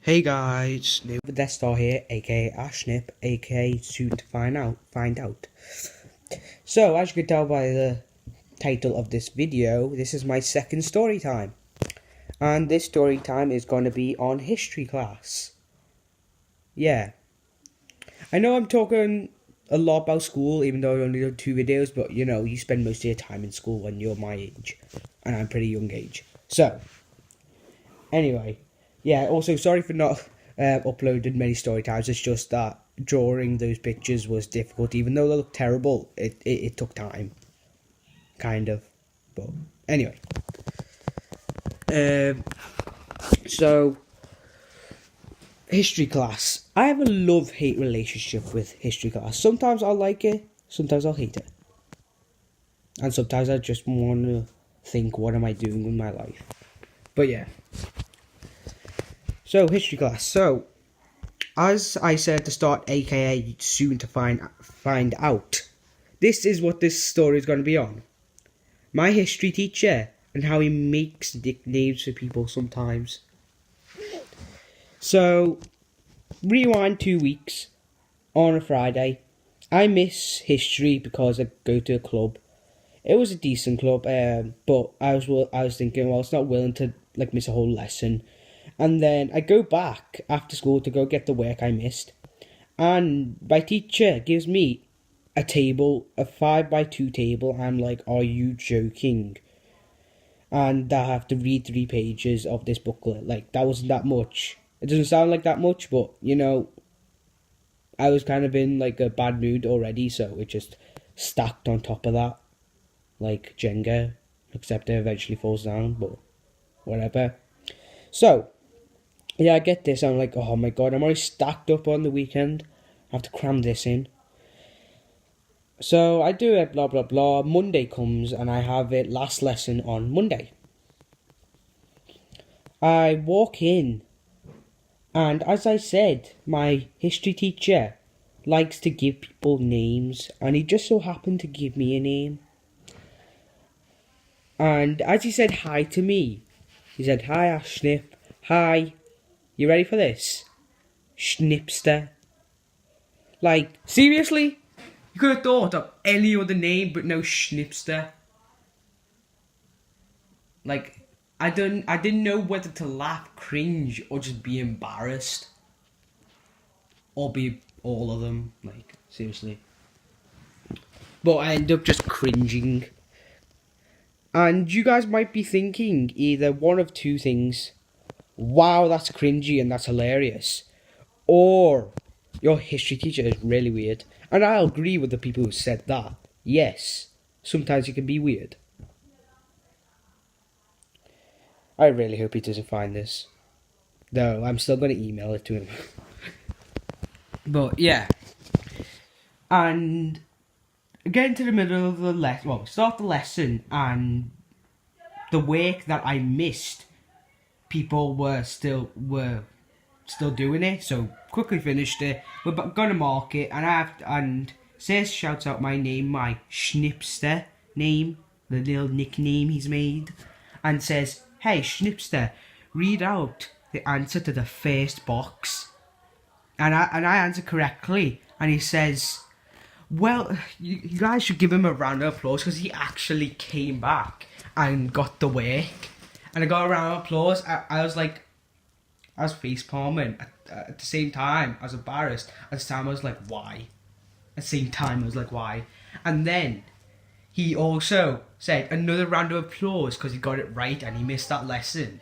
Hey guys, new Deathstar here, aka Ashnip, aka soon to find out. So, as you can tell by the title of this video, this is my second story time. And this story time is going to be on history class. Yeah. I know I'm talking a lot about school, even though I only done 2 videos, but you know, you spend most of your time in school when you're my age. And I'm pretty young age. So, anyway. Yeah, also sorry for not uploading many story times. It's just that drawing those pictures was difficult. Even though they look terrible, it took time. Kind of. But anyway. So, history class. I have a love-hate relationship with history class. Sometimes I'll like it, sometimes I'll hate it. And sometimes I just want to think, what am I doing with my life? But yeah. So, history class. So, as I said at the start, aka soon to find out, this is what this story is going to be on. My history teacher and how he makes nicknames for people sometimes. So, rewind 2 weeks on a Friday. I miss history because I go to a club. It was a decent club, but I was thinking, well, it's not willing to miss a whole lesson. And then I go back after school to go get the work I missed. And my teacher gives me a table, a 5x2 table. I'm like, are you joking? And I have to read 3 pages of this booklet. That wasn't that much. It doesn't sound like that much, but, you know, I was kind of in, a bad mood already, so it just stacked on top of that. Like Jenga, except it eventually falls down, but whatever. So, yeah, I get this. I'm like, oh my god, I'm already stacked up on the weekend. I have to cram this in. So I do it, blah, blah, blah. Monday comes and I have it last lesson on Monday. I walk in and as I said, my history teacher likes to give people names and he just so happened to give me a name. And as he said hi to me, he said, hi Ashnip, hi. You ready for this? Schnipster. Seriously? You could have thought of any other name but no Schnipster. I didn't know whether to laugh, cringe, or just be embarrassed. Or be all of them. Seriously. But I ended up just cringing. And you guys might be thinking either one of 2 things. Wow, that's cringy and that's hilarious. Or your history teacher is really weird. And I agree with the people who said that. Yes, sometimes it can be weird. I really hope he doesn't find this. Though, I'm still going to email it to him. But, yeah. And get into the middle of the lesson. Well, start the lesson and the work that I missed, people were still doing it, so quickly finished it. We're gonna mark it, and Sis shouts out my name, my Schnipster name, the little nickname he's made, and says, "Hey Schnipster, read out the answer to the first box." And I answer correctly, and he says, "Well, you guys should give him a round of applause because he actually came back and got the work." And I got a round of applause. I was face palming. At the same time, I was embarrassed. At the time, I was like, why? At the same time, I was like, why? And then he also said another round of applause because he got it right and he missed that lesson.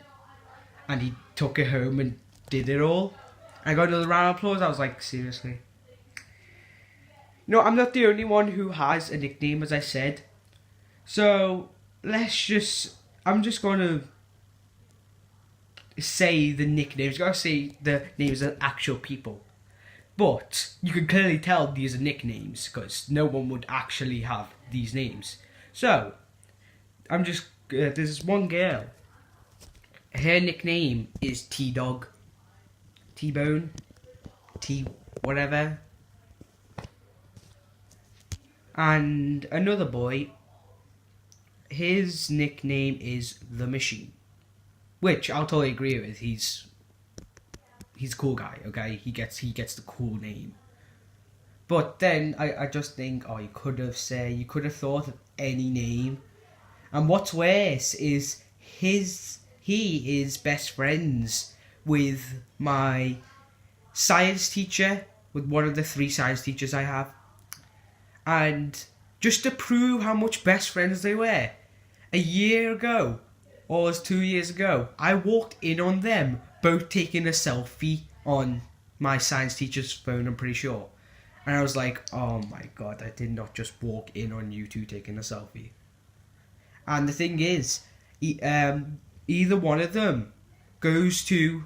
And he took it home and did it all. And I got another round of applause. I was like, seriously? No, I'm not the only one who has a nickname, as I said. So, I'm just going to say the nicknames. Gotta say the names of actual people. But you can clearly tell these are nicknames because no one would actually have these names. So, there's this one girl. Her nickname is T-Dog. T-Bone. T-whatever. And another boy, his nickname is The Machine. Which I'll totally agree with. He's he's a cool guy, okay? He gets the cool name. But then I just think, oh, you could have thought of any name. And what's worse is he is best friends with my science teacher, with one of the 3 science teachers I have. And just to prove how much best friends they were, a year ago, or it was 2 years ago, I walked in on them both taking a selfie on my science teacher's phone, I'm pretty sure. And I was like, oh my god, I did not just walk in on you two taking a selfie. And the thing is, either one of them goes to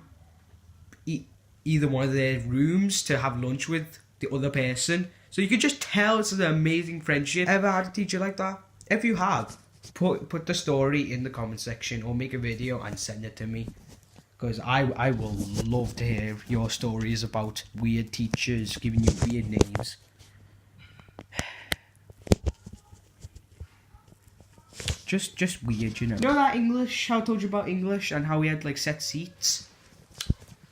either one of their rooms to have lunch with the other person. So you could just tell it's an amazing friendship. Ever had a teacher like that? If you have, put the story in the comment section or make a video and send it to me. Because I will love to hear your stories about weird teachers giving you weird names. Just weird, you know. You know that English, how I told you about English and how we had like set seats?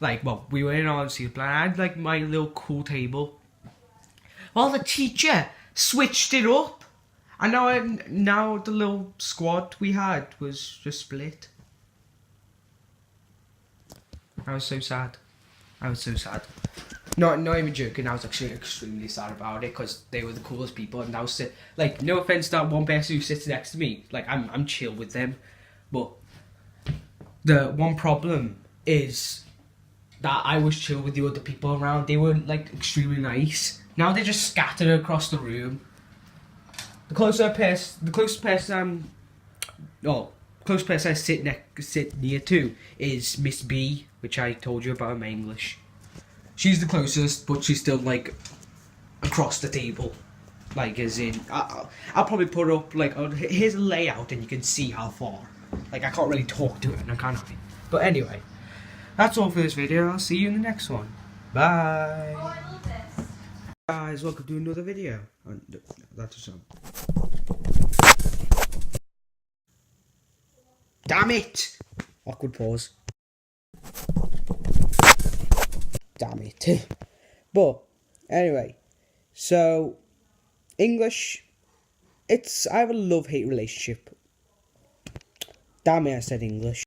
Like, well, we were in our seat plan. I had like my little cool table. Well, the teacher switched it up. And now the little squad we had was just split. I was so sad. Not even joking, I was actually extremely sad about it because they were the coolest people, and now like, no offense to that one person who sits next to me, like I'm chill with them, but the one problem is that I was chill with the other people around. They were like extremely nice. Now they're just scattered across the room. The closest person I sit near to is Miss B, which I told you about in my English. She's the closest, but she's still like across the table. Like, as in, I'll probably put up like, here's a layout and you can see how far. Like, I can't really talk to it, can I? But anyway, that's all for this video. I'll see you in the next one. Bye. Oh, I love this. Guys, welcome to another video. That's a song. Damn it! Awkward pause. Damn it. But, anyway. So, English. I have a love-hate relationship. Damn it, I said English.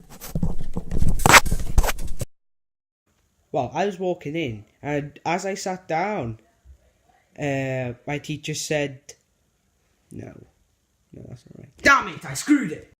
Well, I was walking in, and as I sat down, my teacher said, no, that's not right. Damn it, I screwed it!